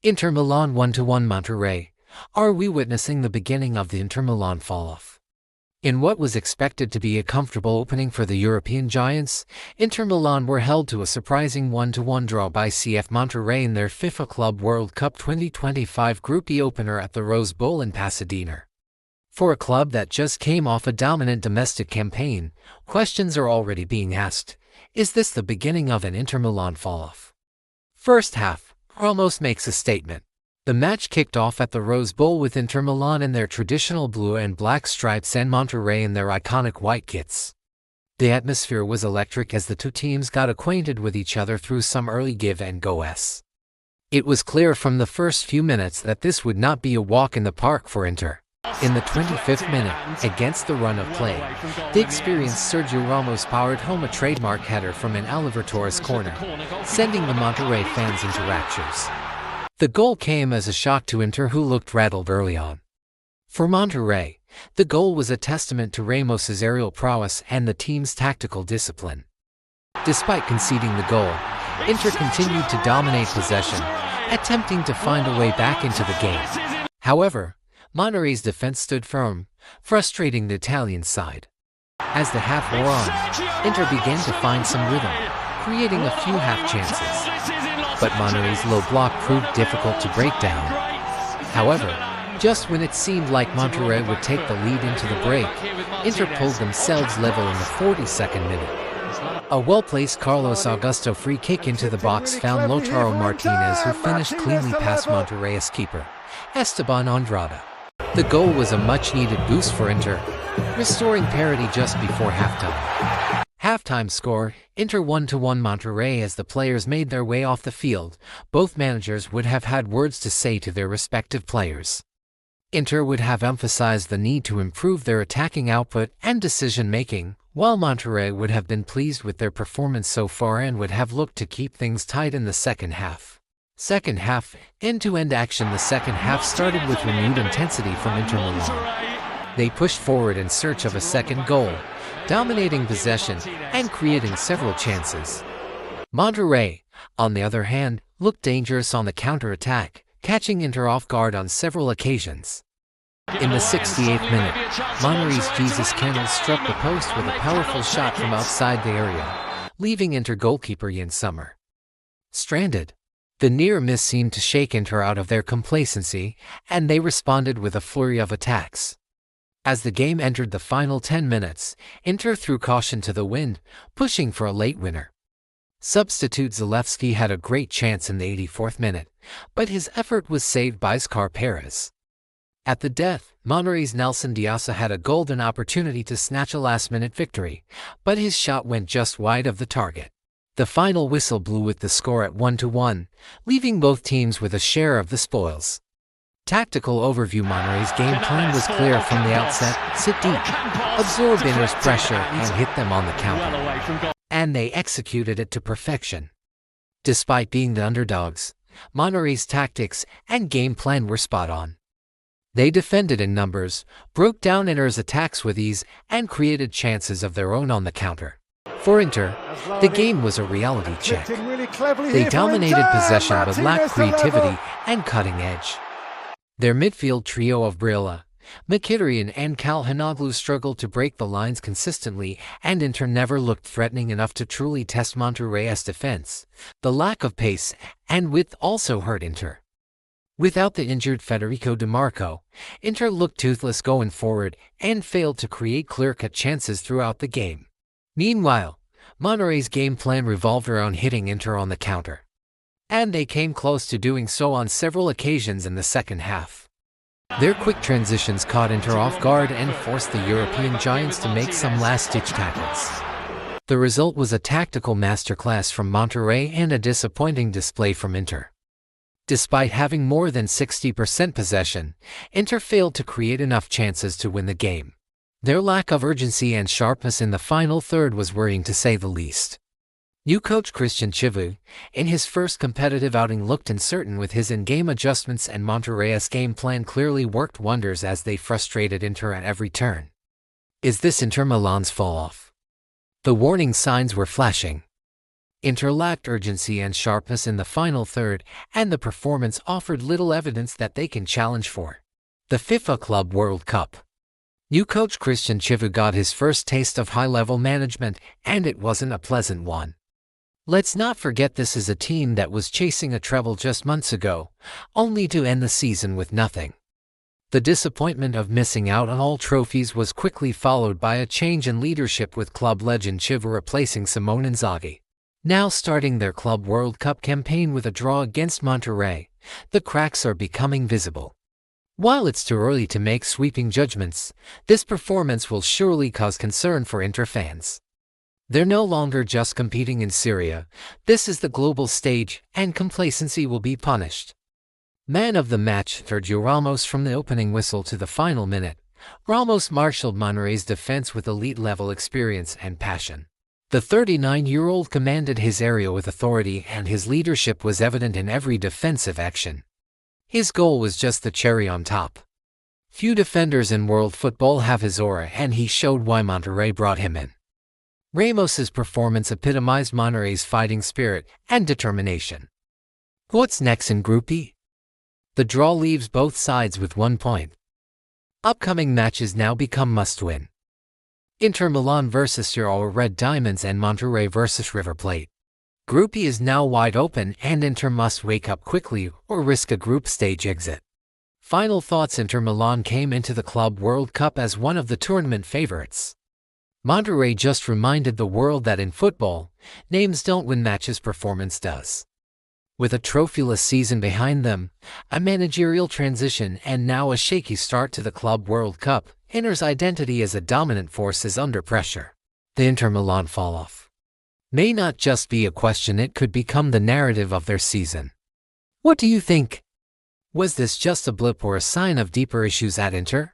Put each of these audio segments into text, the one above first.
Inter Milan 1-1 Monterrey. Are we witnessing the beginning of the Inter Milan fall-off? In what was expected to be a comfortable opening for the European giants, Inter Milan were held to a surprising 1-1 draw by CF Monterrey in their FIFA Club World Cup 2025 Group E opener at the Rose Bowl in Pasadena. For a club that just came off a dominant domestic campaign, questions are already being asked. Is this the beginning of an Inter Milan fall-off? First half, Ramos makes a statement. The match kicked off at the Rose Bowl with Inter Milan in their traditional blue and black stripes and Monterrey in their iconic white kits. The atmosphere was electric as the two teams got acquainted with each other through some early give-and-go's. It was clear from the first few minutes that this would not be a walk in the park for Inter. In the 25th minute, against the run of play, the experienced Sergio Ramos powered home a trademark header from an Oliver Torres corner, sending the Monterrey fans into raptures. The goal came as a shock to Inter, who looked rattled early on. For Monterrey, the goal was a testament to Ramos's aerial prowess and the team's tactical discipline. Despite conceding the goal, Inter continued to dominate possession, attempting to find a way back into the game. However, Monterrey's defense stood firm, frustrating the Italian side. As the half wore on, Inter began to find some rhythm, creating a few half chances. But Monterrey's low block proved difficult to break down. However, just when it seemed like Monterrey would take the lead into the break, Inter pulled themselves level in the 42nd minute. A well-placed Carlos Augusto free kick into the box found Lautaro Martinez, who finished cleanly past Monterrey's keeper, Esteban Andrada. The goal was a much-needed boost for Inter, restoring parity just before halftime. Halftime score, Inter 1-1 Monterrey. As the players made their way off the field, both managers would have had words to say to their respective players. Inter would have emphasized the need to improve their attacking output and decision-making, while Monterrey would have been pleased with their performance so far and would have looked to keep things tight in the second half. Second half, end-to-end action. The second half started with renewed intensity from Inter Milan. They pushed forward in search of a second goal, dominating possession and creating several chances. Monterrey, on the other hand, looked dangerous on the counter-attack, catching Inter off guard on several occasions. In the 68th minute, Monterrey's Jesus Candle struck the post with a powerful shot from outside the area, leaving Inter goalkeeper Ian Sommer stranded. The near miss seemed to shake Inter out of their complacency, and they responded with a flurry of attacks. As the game entered the final 10 minutes, Inter threw caution to the wind, pushing for a late winner. Substitute Zalewski had a great chance in the 84th minute, but his effort was saved by Oscar Perez. At the death, Monterrey's Nelson Diasa had a golden opportunity to snatch a last-minute victory, but his shot went just wide of the target. The final whistle blew with the score at 1-1, leaving both teams with a share of the spoils. Tactical overview. Monterrey's game plan was clear from the outset: sit deep, absorb Inter's pressure, and hit them on the counter. And they executed it to perfection. Despite being the underdogs, Monterrey's tactics and game plan were spot on. They defended in numbers, broke down Inter's attacks with ease, and created chances of their own on the counter. For Inter, the game was a reality check. They dominated possession but lacked creativity and cutting edge. Their midfield trio of Brilla, Mkhitaryan and Calhanoglu struggled to break the lines consistently, and Inter never looked threatening enough to truly test Monterrey's defense. The lack of pace and width also hurt Inter. Without the injured Federico Di Marco, Inter looked toothless going forward and failed to create clear-cut chances throughout the game. Meanwhile, Monterrey's game plan revolved around hitting Inter on the counter. And they came close to doing so on several occasions in the second half. Their quick transitions caught Inter off guard and forced the European giants to make some last-ditch tackles. The result was a tactical masterclass from Monterrey and a disappointing display from Inter. Despite having more than 60% possession, Inter failed to create enough chances to win the game. Their lack of urgency and sharpness in the final third was worrying, to say the least. New coach Cristian Chivu, in his first competitive outing, looked uncertain with his in-game adjustments, and Monterrey's game plan clearly worked wonders as they frustrated Inter at every turn. Is this Inter Milan's fall-off? The warning signs were flashing. Inter lacked urgency and sharpness in the final third, and the performance offered little evidence that they can challenge for the FIFA Club World Cup. New coach Cristian Chivu got his first taste of high-level management, and it wasn't a pleasant one. Let's not forget this is a team that was chasing a treble just months ago, only to end the season with nothing. The disappointment of missing out on all trophies was quickly followed by a change in leadership, with club legend Chivu replacing Simone Inzaghi. Now starting their Club World Cup campaign with a draw against Monterrey, the cracks are becoming visible. While it's too early to make sweeping judgments, this performance will surely cause concern for Inter fans. They're no longer just competing in Syria, this is the global stage, and complacency will be punished. Man of the match Sergio Ramos. From the opening whistle to the final minute, Ramos marshaled Monterrey's defense with elite-level experience and passion. The 39-year-old commanded his area with authority, and his leadership was evident in every defensive action. His goal was just the cherry on top. Few defenders in world football have his aura, and he showed why Monterrey brought him in. Ramos's performance epitomized Monterrey's fighting spirit and determination. What's next in Group E? The draw leaves both sides with 1 point. Upcoming matches now become must-win. Inter Milan vs Urawa Red Diamonds and Monterrey vs River Plate. Group E is now wide open, and Inter must wake up quickly or risk a group stage exit. Final thoughts. Inter Milan came into the Club World Cup as one of the tournament favorites. Monterrey just reminded the world that in football, names don't win matches, performance does. With a trophyless season behind them, a managerial transition, and now a shaky start to the Club World Cup, Inter's identity as a dominant force is under pressure. The Inter Milan Falloff may not just be a question, it could become the narrative of their season. What do you think? Was this just a blip or a sign of deeper issues at Inter?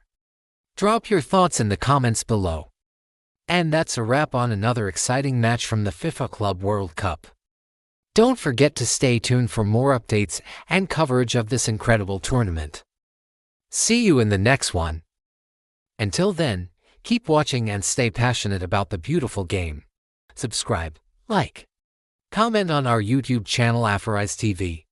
Drop your thoughts in the comments below. And that's a wrap on another exciting match from the FIFA Club World Cup. Don't forget to stay tuned for more updates and coverage of this incredible tournament. See you in the next one. Until then, keep watching and stay passionate about the beautiful game. Subscribe, like, comment on our YouTube channel Aphorize TV.